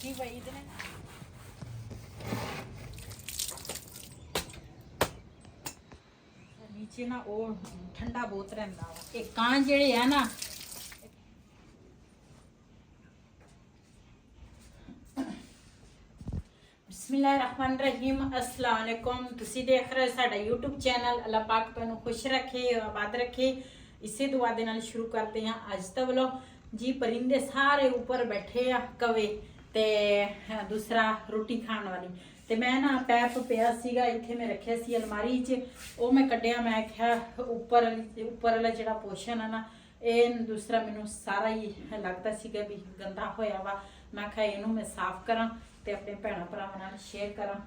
की भाई इतने नीचे ना वो ठंडा बहुत रहता वा एक कान जेड़े है ना बिस्मिल्लाहिर्रहमानिर्रहीम अस्सलाम वालेकुम तुसी देख रहे साडा यूट्यूब चैनल अल्लाह पाक तुहानू खुश रखे आबाद रखे इसे दुआ दे नाल शुरू करते हैं आज दा व्लॉग जी परिंदे सारे ऊपर बैठे आ कवे ते दूसरा रोटी खाने वाली ते मैं ना पैप पिया सीगा इत्थे मैं रखिया सी अलमारी च ओ मैं कड्डिया मैं आख्या ऊपर वाला जिहड़ा पोर्शन है ना ये दूसरा मैनू सारा ही लगता सीगा भी गंदा होया वा मैं आख्या इनू मैं साफ करा ते अपने भैणों भरावां नाल शेयर करा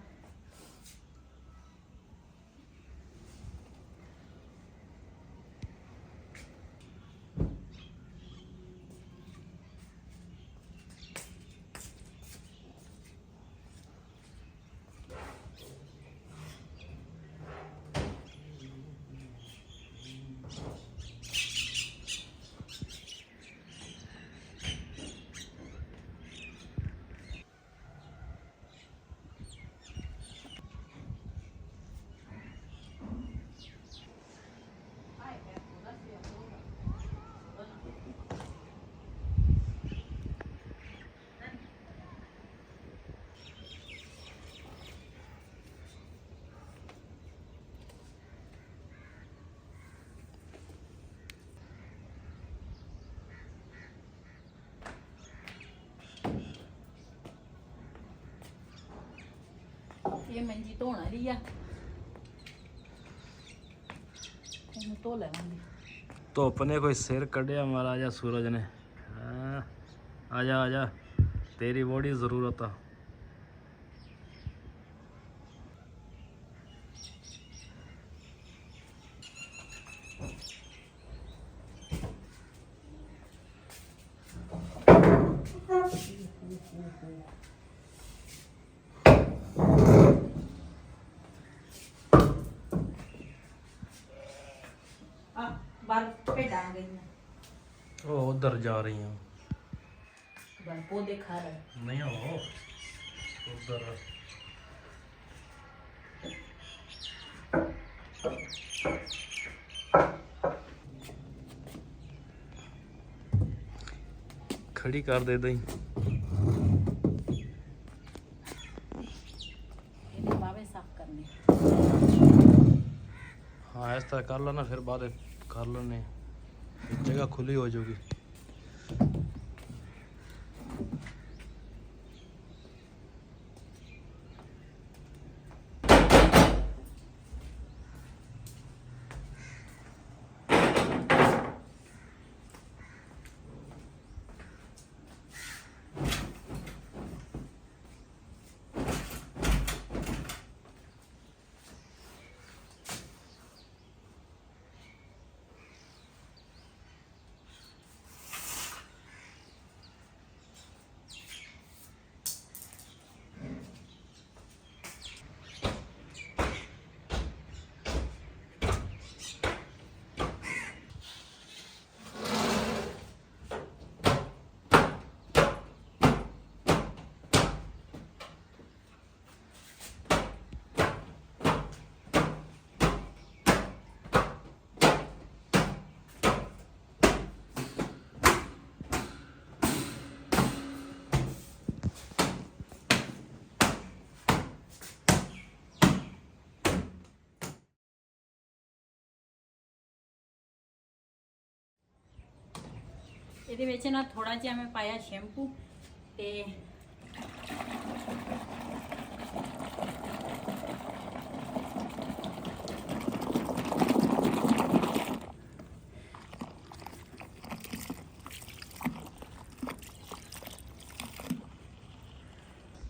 ये मंजी धोने वाली आ ਇਹਨੂੰ ਧੋ ਲੈਵਾਂਗੇ धुप ने कोई सिर कढ़िया महाराजा सूरज ने आजा आजा तेरी बड़ी ज़रूरत आ बाहर भेड़ा आ गई वो उधर जा रही हूँ पौधे खा रहे नहीं हो उधर खड़ी कर दे दई बावे साफ करने हाँ इस तरह कर लेना फिर बाद कर लेने जगह खुली हो जाएगी ਇਹਦੇ ਵਿੱਚ ਨਾ ਥੋੜਾ ਜਿਹਾ ਮੈਂ ਪਾਇਆ ਸ਼ੈਂਪੂ ਤੇ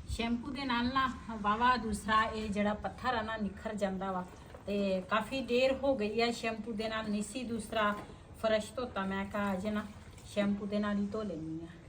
ਸ਼ੈਂਪੂ ਦੇ ਨਾਲ ਨਾ ਵਾਵਾ ਦੂਸਰਾ ਇਹ ਜਿਹੜਾ ਪੱਥਰ ਆ ਨਾ ਨਿਖਰ ਜਾਂਦਾ ਵਾ ਤੇ ਕਾਫੀ ਦੇਰ ਹੋ ਗਈ ਹੈ ਸ਼ੈਂਪੂ ਦੇ ਨਾਲ ਨਹੀਂ ਸੀ ਦੂਸਰਾ ਫਰਸ਼ ਧੋਤਾ ਮੈਂ ਕਹਾ ਅਜੇ ਨਾ शैम्पू के नाल ही धो लेनी है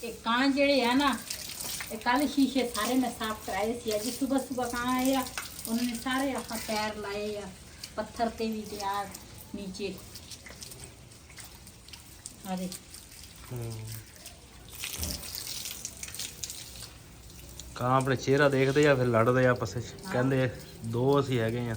ये कां जेड़े है ना, ये कल शीशे सारे मैं साफ कराए सी। अज सुबह सुबह कां आए आ, उन्होंने सारे यहाँ पैर लाए आ, पत्थर ते भी ते आ नीचे आ देख। ਕਾਂ ਆਪਣੇ ਚਿਹਰਾ ਦੇਖਦੇ ਆ ਫਿਰ ਲੜਦੇ ਆ ਆਪਸ ਵਿੱਚ, ਕਹਿੰਦੇ ਦੋ ਅਸੀਂ ਹੈਗੇ ਆ।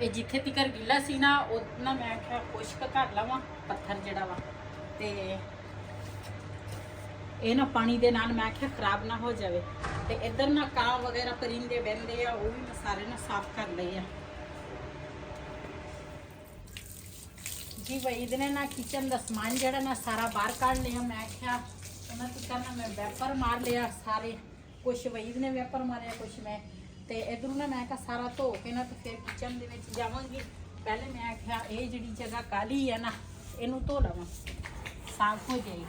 ਇਹ ਜਿੱਥੇ ਤੀਕਰ ਗਿੱਲਾ ਸੀ ਨਾ ਉਹ ਨਾ ਮੈਂ ਕਿਹਾ ਖੁਸ਼ਕ ਕਰ ਲਵਾਂ ਪੱਥਰ ਜਿਹੜਾ ਵਾ, ਤੇ ਇਹ ਨਾ ਪਾਣੀ ਦੇ ਨਾਲ ਮੈਂ ਕਿਹਾ ਖਰਾਬ ਨਾ ਹੋ ਜਾਵੇ। ਤੇ ਇੱਧਰ ਨਾ ਕਾਂ ਵਗੈਰਾ ਪਰਿੰਦੇ ਬਹਿੰਦੇ ਆ, ਉਹ ਵੀ ਮੈਂ ਸਾਰੇ ਨਾ ਸਾਫ਼ ਕਰ ਲਏ ਆ ਜੀ। ਵਈਦ ਨੇ ਨਾ ਕਿਚਨ ਦਾ ਸਮਾਨ ਜਿਹੜਾ ਨਾ ਸਾਰਾ ਬਾਹਰ ਕੱਢ ਲਿਆ। ਮੈਂ ਕਿਹਾ ਉਹਨਾਂ ਤੀਕਰ ਨਾ ਮੈਂ ਵੈਪਰ ਮਾਰ ਲਿਆ ਸਾਰੇ, ਕੁਛ ਵਈਦ ਨੇ ਵੈਪਰ ਮਾਰਿਆ, ਕੁਛ ਮੈਂ। ਤੇ ਇਧਰੋਂ ਨਾ ਮੈਂ ਕਿਹਾ ਸਾਰਾ ਧੋ ਕੇ ਨਾ ਤੇ ਫਿਰ ਕਿਚਨ ਦੇ ਵਿੱਚ ਜਾਵਾਂਗੀ। ਪਹਿਲੇ ਮੈਂ ਕਿਹਾ ਇਹ ਜਿਹੜੀ ਜਗ੍ਹਾ ਕਾਲੀ ਹੈ ਨਾ ਇਹਨੂੰ ਧੋ ਲਵਾਂ, ਸਾਫ਼ ਹੋ ਜਾਏਗੀ।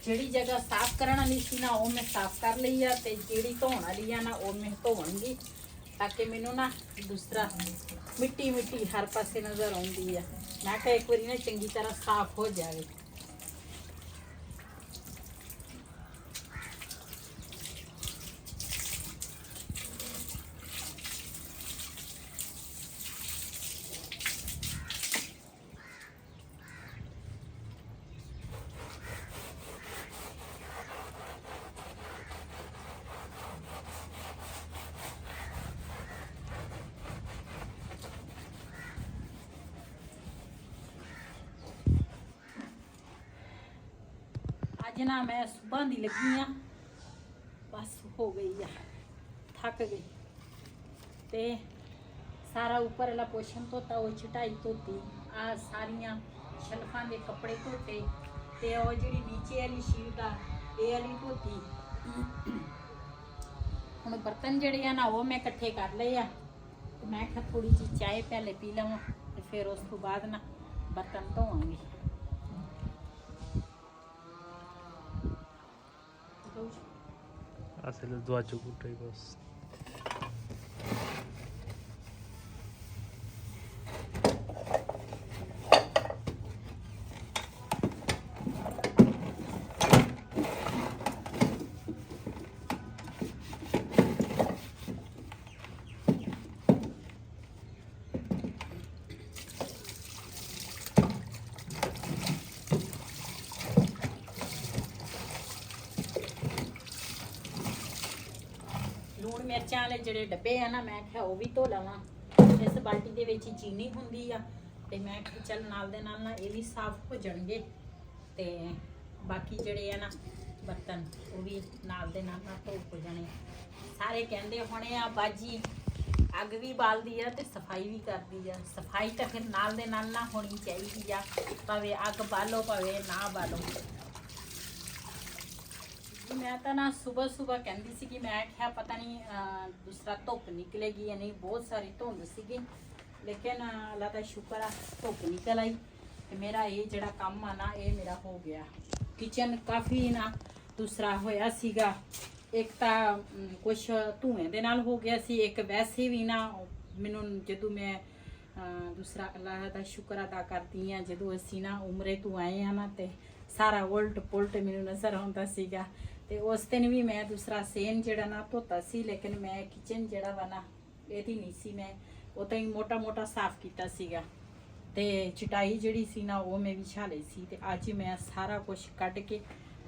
ਜਿਹੜੀ ਜਗ੍ਹਾ ਸਾਫ਼ ਕਰਨ ਵਾਲੀ ਸੀ ਨਾ ਉਹ ਮੈਂ ਸਾਫ਼ ਕਰ ਲਈ ਆ, ਤੇ ਜਿਹੜੀ ਧੋਣ ਵਾਲੀ ਆ ਨਾ ਉਹ ਮੈਂ ਧੋਵਾਂਗੀ, ਤਾਂ ਕਿ ਮੈਨੂੰ ਨਾ ਦੂਸਰਾ ਮਿੱਟੀ ਮਿੱਟੀ ਹਰ ਪਾਸੇ ਨਜ਼ਰ ਆਉਂਦੀ ਆ। ਮੈਂ ਕਿਹਾ ਇੱਕ ਵਾਰੀ ਨਾ ਚੰਗੀ ਤਰ੍ਹਾਂ ਸਾਫ਼ ਹੋ ਜਾਵੇ। ਅੱਜ ਨਾ ਮੈਂ ਸੁਬਾਹ ਦੀ ਲੱਗੀ ਆ, ਬਸ ਹੋ ਗਈ ਆ, ਥੱਕ ਗਈ। ਤੇ ਸਾਰਾ ਉੱਪਰ ਵਾਲਾ ਪੋਸ਼ਨ ਧੋਤਾ, ਉਹ ਚਟਾਈ ਧੋਤੀ, ਆ ਸਾਰੀਆਂ ਸ਼ਲਫਾਂ ਦੇ ਕੱਪੜੇ ਧੋਤੇ, ਤੇ ਉਹ ਜਿਹੜੀ ਨੀਚੇ ਵਾਲੀ ਸ਼ੀਟ ਆ ਇਹ ਵਾਲੀ ਧੋਤੀ। ਹੁਣ ਬਰਤਨ ਜਿਹੜੇ ਆ ਨਾ ਉਹ ਮੈਂ ਇਕੱਠੇ ਕਰ ਲਏ ਆ, ਤੇ ਮੈਂ ਕਿਹਾ ਥੋੜੀ ਜਿਹੀ ਚਾਹ ਪਹਿਲੇ ਪੀ ਲਵਾਂ, ਤੇ ਫਿਰ ਉਸ ਤੋਂ ਬਾਅਦ ਨਾ ਬਰਤਨ ਧੋਵਾਂਗੀ। Hacerle dua cukup deh bos. ਮਿਰਚਾਂ ਵਾਲੇ ਜਿਹੜੇ ਡੱਬੇ ਆ ਨਾ ਮੈਂ ਕਿਹਾ ਉਹ ਵੀ ਧੋ ਲਵਾਂ। ਇਸ ਬਾਲਟੀ ਦੇ ਵਿੱਚ ਚੀਨੀ ਹੁੰਦੀ ਆ ਤੇ ਮੈਂ ਕਿਹਾ ਚੱਲ ਨਾਲ ਦੇ ਨਾਲ ਨਾ ਇਹ ਵੀ ਸਾਫ਼ ਹੋ ਜਾਣਗੇ ਤੇ ਬਾਕੀ ਜਿਹੜੇ ਆ ਨਾ ਬਰਤਨ ਉਹ ਵੀ ਨਾਲ ਦੇ ਨਾਲ ਨਾ ਧੋ ਹੋ ਜਾਣੇ। ਸਾਰੇ ਕਹਿੰਦੇ ਹੋਣੇ ਆ ਬਾਜੀ ਅੱਗ ਵੀ ਬਾਲਦੀ ਆ ਤੇ ਸਫਾਈ ਵੀ ਕਰਦੀ ਆ। ਸਫਾਈ ਤਾਂ ਫਿਰ ਨਾਲ ਦੇ ਨਾਲ ਨਾ ਹੋਣੀ ਚਾਹੀਦੀ ਆ, ਭਾਵੇਂ ਅੱਗ ਬਾਲੋ ਭਾਵੇਂ ਨਾ ਬਾਲੋ। ਮੈਂ ਤਾਂ ਨਾ ਸਵੇਰ ਕਹਿੰਦੀ ਸੀ ਕਿ ਮੈਂ ਕਿਹਾ ਪਤਾ ਨਹੀਂ ਦੂਸਰਾ ਧੁੱਪ ਨਿਕਲੇਗੀ ਜਾਂ ਨਹੀਂ, ਬਹੁਤ ਸਾਰੀ ਧੁੰਦ ਸੀਗੀ ਲੇਕਿਨ ਅੱਲਾ ਦਾ ਸ਼ੁਕਰ ਆ ਧੁੱਪ ਨਿਕਲ ਆਈ ਤੇ ਮੇਰਾ ਇਹ ਜਿਹੜਾ ਕੰਮ ਆ ਨਾ ਇਹ ਮੇਰਾ ਹੋ ਗਿਆ। ਕਿਚਨ ਕਾਫੀ ਨਾ ਦੂਸਰਾ ਹੋਇਆ ਸੀਗਾ, ਇੱਕ ਤਾਂ ਕੁਛ ਧੂਏ ਦੇ ਨਾਲ ਹੋ ਗਿਆ ਸੀ, ਇੱਕ ਵੈਸੇ ਵੀ ਨਾ ਮੈਨੂੰ ਜਦੋਂ ਮੈਂ ਦੂਸਰਾ ਅੱਲਾਹ ਦਾ ਸ਼ੁਕਰ ਅਦਾ ਕਰਦੀ ਆ ਜਦੋਂ ਅਸੀਂ ਨਾ ਉਮਰੇ ਤੋਂ ਆਏ ਆ ਨਾ ਤੇ ਸਾਰਾ ਉਲਟ ਪੁਲਟ ਮੈਨੂੰ ਨਜ਼ਰ ਆਉਂਦਾ ਸੀਗਾ। ਤੇ ਉਸ ਦਿਨ ਵੀ ਮੈਂ ਦੂਸਰਾ ਸੇਨ ਜਿਹੜਾ ਨਾ ਧੋਤਾ ਸੀ ਲੇਕਿਨ ਮੈਂ ਕਿਚਨ ਜਿਹੜਾ ਵਾ ਨਾ ਇਹਦੀ ਨਹੀਂ ਸੀ, ਮੈਂ ਉਹ ਤਾਂ ਹੀ ਮੋਟਾ ਮੋਟਾ ਸਾਫ਼ ਕੀਤਾ ਸੀਗਾ ਤੇ ਚਟਾਈ ਜਿਹੜੀ ਸੀ ਨਾ ਉਹ ਮੈਂ ਵਿਛਾ ਲਈ ਸੀ। ਤੇ ਅੱਜ ਮੈਂ ਸਾਰਾ ਕੁਝ ਕੱਢ ਕੇ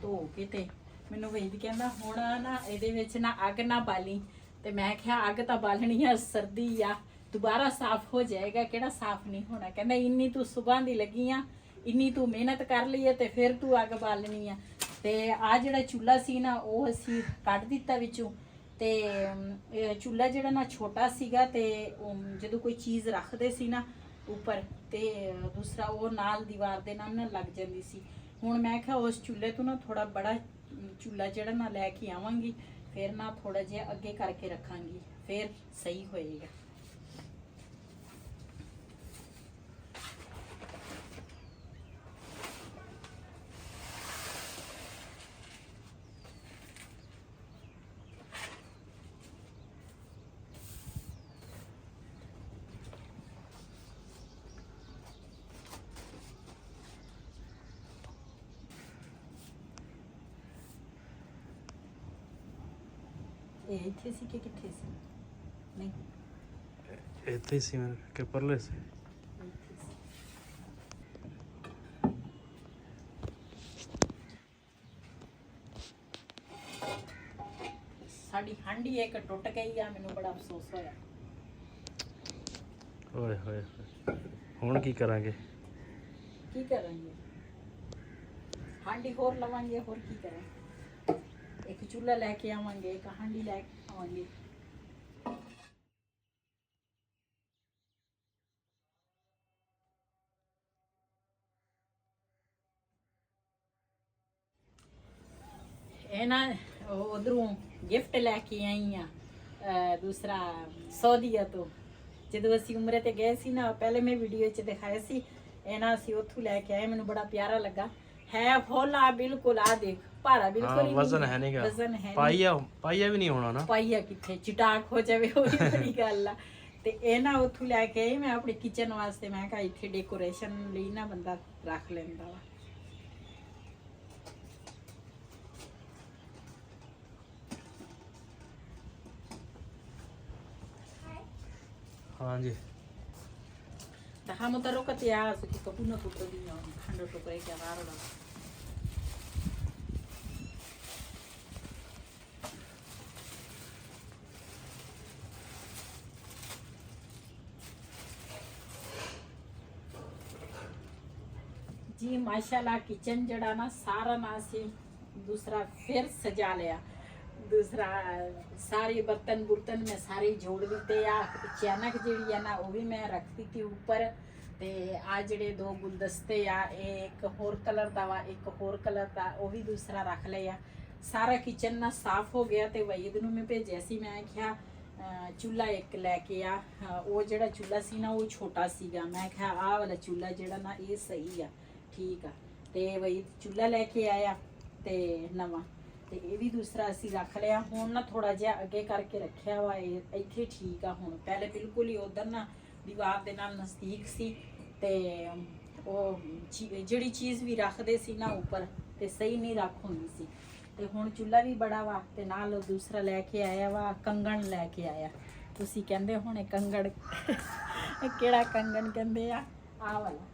ਧੋ ਕੇ ਤੇ ਮੈਨੂੰ ਵਹੀਦ ਕਹਿੰਦਾ ਹੁਣ ਨਾ ਇਹਦੇ ਵਿੱਚ ਨਾ ਅੱਗ ਨਾ ਬਾਲੀ ਤੇ ਮੈਂ ਕਿਹਾ ਅੱਗ ਤਾਂ ਬਾਲਣੀ ਆ, ਸਰਦੀ ਆ ਦੁਬਾਰਾ ਸਾਫ਼ ਹੋ ਜਾਏਗਾ, ਕਿਹੜਾ ਸਾਫ਼ ਨਹੀਂ ਹੋਣਾ। ਕਹਿੰਦਾ ਇੰਨੀ ਤੂੰ ਸੁਬਾਹ ਦੀ ਲੱਗੀ ਆ, ਇੰਨੀ ਤੂੰ ਮਿਹਨਤ ਕਰ ਲਈ ਹੈ ਤੇ ਫਿਰ ਤੂੰ ਅੱਗ ਬਾਲਣੀ ਆ। ਤੇ ਆ ਜਿਹੜਾ ਚੁੱਲ੍ਹਾ ਸੀ ਨਾ ਉਹ ਅਸੀਂ ਕੱਢ ਦਿੱਤਾ ਵਿੱਚੋਂ ਤੇ ਚੁੱਲ੍ਹਾ ਜਿਹੜਾ ਨਾ ਛੋਟਾ ਸੀਗਾ ਤੇ ਜਦੋਂ ਕੋਈ ਚੀਜ਼ ਰੱਖਦੇ ਸੀ ਨਾ ਉੱਪਰ ਤੇ ਦੂਸਰਾ ਉਹ ਨਾਲ ਦੀਵਾਰ ਦੇ ਨਾਲ ਨਾ ਲੱਗ ਜਾਂਦੀ ਸੀ। ਹੁਣ ਮੈਂ ਕਿਹਾ ਉਸ ਚੁੱਲ੍ਹੇ ਤੋਂ ਨਾ ਥੋੜਾ ਬੜਾ ਚੁੱਲ੍ਹਾ ਜਿਹੜਾ ਨਾ ਲੈ ਕੇ ਆਵਾਂਗੀ, ਫਿਰ ਨਾ ਥੋੜਾ ਜਿਹਾ ਅੱਗੇ ਕਰਕੇ ਰੱਖਾਂਗੀ, ਫਿਰ ਸਹੀ ਹੋਏਗਾ। ਇਹ ਇੱਥੇ ਸੀ ਕਿ ਕਿੱਥੇ ਸੀ? ਨਹੀਂ ਇੱਥੇ ਸੀ ਮੈਂ ਕਿ ਪਰਲੇ ਸੀ। ਸਾਡੀ ਹਾਂਡੀ ਇੱਕ ਟੁੱਟ ਗਈ ਆ, ਮੈਨੂੰ ਬੜਾ ਅਫਸੋਸ ਹੋਇਆ। ਓਏ ਹੋਏ ਹੋਏ, ਹੁਣ ਕੀ ਕਰਾਂਗੇ? ਕੀ ਕਰਾਂਗੇ? ਹਾਂਡੀ ਹੋਰ ਲਵਾਂਗੇ, ਹੋਰ ਕੀ ਕਰਾਂਗੇ? ਇੱਕ ਚੁੱਲ੍ਹਾ ਲੈ ਕੇ ਆਵਾਂਗੇ, ਇੱਕ ਹਾਂਡੀ ਲੈ ਕੇ ਆਵਾਂਗੇ। ਇਹ ਨਾ ਉਧਰੋਂ ਗਿਫਟ ਲੈ ਕੇ ਆਈ ਆ ਦੂਸਰਾ ਸਊਦੀਆ ਤੋਂ। ਜਦੋਂ ਅਸੀਂ ਉਮਰੇ ਤੇ ਗਏ ਸੀ ਨਾ, ਪਹਿਲੇ ਮੈਂ ਵੀਡੀਓ 'ਚ ਦਿਖਾਇਆ ਸੀ, ਇਹ ਨਾ ਅਸੀਂ ਉੱਥੋਂ ਲੈ ਕੇ ਆਏ, ਮੈਨੂੰ ਬੜਾ ਪਿਆਰਾ ਲੱਗਾ। ਹੈ ਫੋਲਾ ਬਿਲਕੁਲ, ਆ ਦੇਖ ਭਾਰਾ ਬਿਲਕੁਲ ਵਜ਼ਨ ਹੈ ਨਹੀਂਗਾ, ਵਜ਼ਨ ਹੈ ਪਾਈਆ ਵੀ ਨਹੀਂ ਹੋਣਾ ਨਾ, ਪਾਈਆ ਕਿੱਥੇ ਚਟਾਕ ਹੋ ਜਾਵੇ ਉਹ ਵੀ ਬੜੀ ਗੱਲ ਆ। ਤੇ ਇਹ ਨਾ ਉੱਥੋਂ ਲੈ ਕੇ ਆਈ ਮੈਂ ਆਪਣੇ ਕਿਚਨ ਵਾਸਤੇ। ਮੈਂ ਕਿਹਾ ਇੱਥੇ ਡੈਕੋਰੇਸ਼ਨ ਲਈ ਨਾ ਬੰਦਾ ਰੱਖ ਲੈਂਦਾ ਵਾ। हाँ जी Dejamos de rocatear, así que como una puta niña, cuando tú crees que agarra. जी माशाल्लाह किचन जड़ा ना सारा ना से दूसरा फिर सजा लिया। दूसरा सारे बर्तन बुर्तन में सारे जोड़ दिते आ। अचानक जी है ना वो भी मैं रख दी थी ऊपर। ते आ जड़े दो गुलदस्ते आ, एक होर कलर का वा एक होर कलर का, वो भी दूसरा रख लिया। सारा किचन ना साफ हो गया। तो वहीद नूं मैं भेजिया सी, मैं क्या चूल्हा एक लैके आ। वो जड़ा चूल्हा सी ना वो छोटा सीगा, मैं क्या आ वाला चूल्हा जड़ा ना ये सही आ, ठीक आ। ते वही चूल्हा लैके आया ते नवा, ते ये भी दूसरा असी रख लिया। हुण ना थोड़ा जिहा अगे करके रखिया वा, इत्थे ठीक आ। हुण पहले बिल्कुल ही उधर ना दीवार दे नाल नज़दीक सी, ते जिहड़ी चीज़ भी रखदे सी ना ऊपर ते सही नहीं रख हुंदी सी। ते हुण चूल्हा भी बड़ा वा, ते नाल दूसरा लैके आया वा, कंगण लैके आया। तुसीं कहंदे होणे कंगण किहड़ा कंगण कहंदे आ वाला।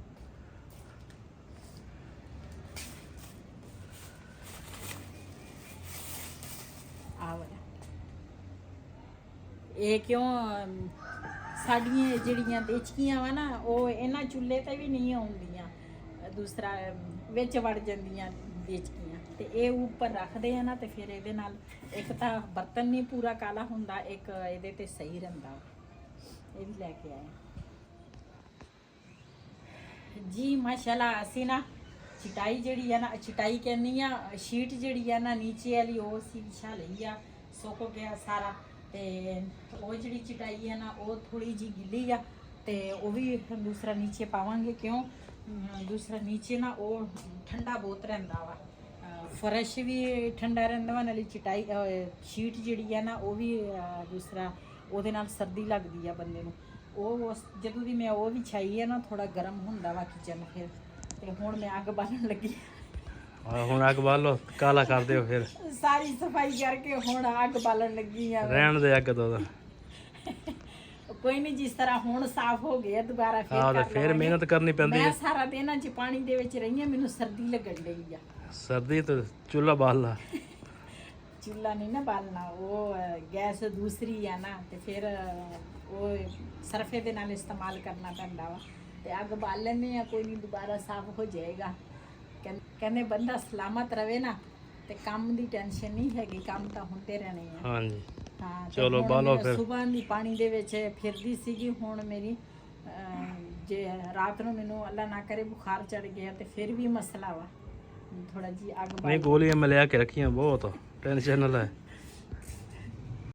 ਇਹ ਕਿਉਂ ਸਾਡੀਆਂ ਜਿਹੜੀਆਂ ਦੇਚਕੀਆਂ ਵਾ ਨਾ ਉਹ ਇਹਨਾਂ ਚੁੱਲ੍ਹੇ ਤੇ ਵੀ ਨਹੀਂ ਆਉਂਦੀਆਂ, ਦੂਸਰਾ ਵਿੱਚ ਵੜ ਜਾਂਦੀਆਂ ਦੇਚਕੀਆਂ, ਤੇ ਇਹ ਉੱਪਰ ਰੱਖਦੇ ਆ ਨਾ ਤੇ ਫਿਰ ਇਹਦੇ ਨਾਲ ਇੱਕ ਤਾਂ ਬਰਤਨ ਨਹੀਂ ਪੂਰਾ ਕਾਲਾ ਹੁੰਦਾ, ਇੱਕ ਇਹਦੇ ਤੇ ਸਹੀ ਰਹਿੰਦਾ। ਇਹ ਵੀ ਲੈ ਕੇ ਆਏ ਜੀ ਮਾਸ਼ਾਅੱਲਾ। ਅਸੀਂ ਨਾ ਚਟਾਈ ਜਿਹੜੀ ਆ ਨਾ, ਚਟਾਈ ਕਹਿੰਦੀ ਆ, ਸ਼ੀਟ ਜਿਹੜੀ ਆ ਨਾ ਨੀਚੇ ਵਾਲੀ ਉਹ ਅਸੀਂ ਵਿਛਾ ਲਈ ਆ, ਸੁੱਕ ਗਿਆ ਸਾਰਾ। ਤੇ ਉਹ ਜਿਹੜੀ ਚਟਾਈ ਆ ਨਾ ਉਹ ਥੋੜੀ ਜੀ ਗਿੱਲੀ ਆ, ਤੇ ਉਹ ਵੀ ਦੂਸਰਾ ਨੀਚੇ ਪਾਵਾਂਗੇ। ਕਿਉਂ ਦੂਸਰਾ ਨੀਚੇ ਨਾ ਉਹ ਠੰਡਾ ਬਹੁਤ ਰਹਿੰਦਾ ਵਾ, ਫਰਸ਼ ਵੀ ਠੰਡਾ ਰਹਿੰਦਾ ਵਾ, ਨਾਲੇ ਚਟਾਈ ਸ਼ੀਟ ਜਿਹੜੀ ਆ ਨਾ ਉਹ ਵੀ ਦੂਸਰਾ ਉਹਦੇ ਨਾਲ ਸਰਦੀ ਲੱਗਦੀ ਆ ਬੰਦੇ ਨੂੰ। ਉਹ ਜਦੋਂ ਦੀ ਮੈਂ ਉਹ ਵਿਛਾਈ ਆ ਨਾ ਥੋੜਾ ਗਰਮ ਹੁੰਦਾ ਵਾ ਕਿਚਨ ਫਿਰ। ਤੇ ਹੁਣ ਮੈਂ ਅੱਗ ਬਾਲਣ ਲੱਗੀ, ਹੁਣ ਅੱਗ ਬਾਲੋ, ਕਾਲਾ ਕਰ ਦਿਓ ਫਿਰ। ਸਾਰੀ ਸਫਾਈ ਕਰਕੇ ਹੁਣ ਅੱਗ ਬਾਲਣ ਲੱਗੀ ਆ। ਰਹਿਣ ਦੇ ਅੱਗ ਤੋਂ ਕੋਈ ਨਹੀਂ, ਜਿਸ ਤਰ੍ਹਾਂ ਹੁਣ ਸਾਫ਼ ਹੋ ਗਿਆ ਦੁਬਾਰਾ ਫਿਰ ਮਿਹਨਤ ਕਰਨੀ ਪੈਂਦੀ ਮੈਂ ਹੈ। ਸਾਰਾ ਦਿਨ ਅੱਜ ਪਾਣੀ ਦੇ ਵਿੱਚ ਰਹੀ ਆ, ਮੈਨੂੰ ਸਰਦੀ ਲੱਗਣ ਡਈ ਆ। ਸਰਦੀ ਤਾਂ ਚੁੱਲ੍ਹਾ ਬਾਲ ਲਾ, ਚੁੱਲ੍ਹਾ ਨਹੀਂ ਨਾ ਬਾਲਣਾ, ਉਹ ਗੈਸ ਦੂਸਰੀ ਆ ਨਾ, ਤੇ ਫਿਰ ਉਹ ਸਰਫੇ ਦੇ ਨਾਲ ਇਸਤੇਮਾਲ ਕਰਨਾ ਪੈਂਦਾ ਵਾ। ਤੇ ਅੱਗ ਬਾਲ ਲੈਂਦੇ ਆ, ਕੋਈ ਨਹੀਂ ਦੁਬਾਰਾ ਸਾਫ਼ ਹੋ ਜਾਏਗਾ। ਕਹਿੰਦੇ ਬੰਦਾ ਸਲਾਮਤ ਰਵੇ ਨਾ ਤੇ ਕੰਮ ਦੀ ਟੈਨਸ਼ਨ ਨਹੀਂ ਹੈਗੀ, ਕੰਮ ਤਾਂ ਹੁੰਦੇ ਰਹਿਣੇ ਆ। ਹਾਂਜੀ ਹਾਂ ਚਲੋ ਬਾਲੋ ਫਿਰ। ਸਵੇਰ ਦੀ ਪਾਣੀ ਦੇ ਵਿੱਚ ਫਿਰਦੀ ਸੀਗੀ, ਹੁਣ ਮੇਰੀ ਜੇ ਰਾਤ ਨੂੰ ਮੈਨੂੰ ਅੱਲਾ ਨਾ ਕਰੇ ਬੁਖਾਰ ਚੜ ਗਿਆ ਤੇ ਫਿਰ ਵੀ ਮਸਲਾ ਵਾ, ਥੋੜਾ ਜੀ ਅੱਗ ਨਹੀਂ ਗੋਲੀਆਂ ਮੈਂ ਲਿਆ ਕੇ ਰੱਖੀਆਂ ਬਹੁਤ, ਟੈਨਸ਼ਨ ਨਾ ਲੈ।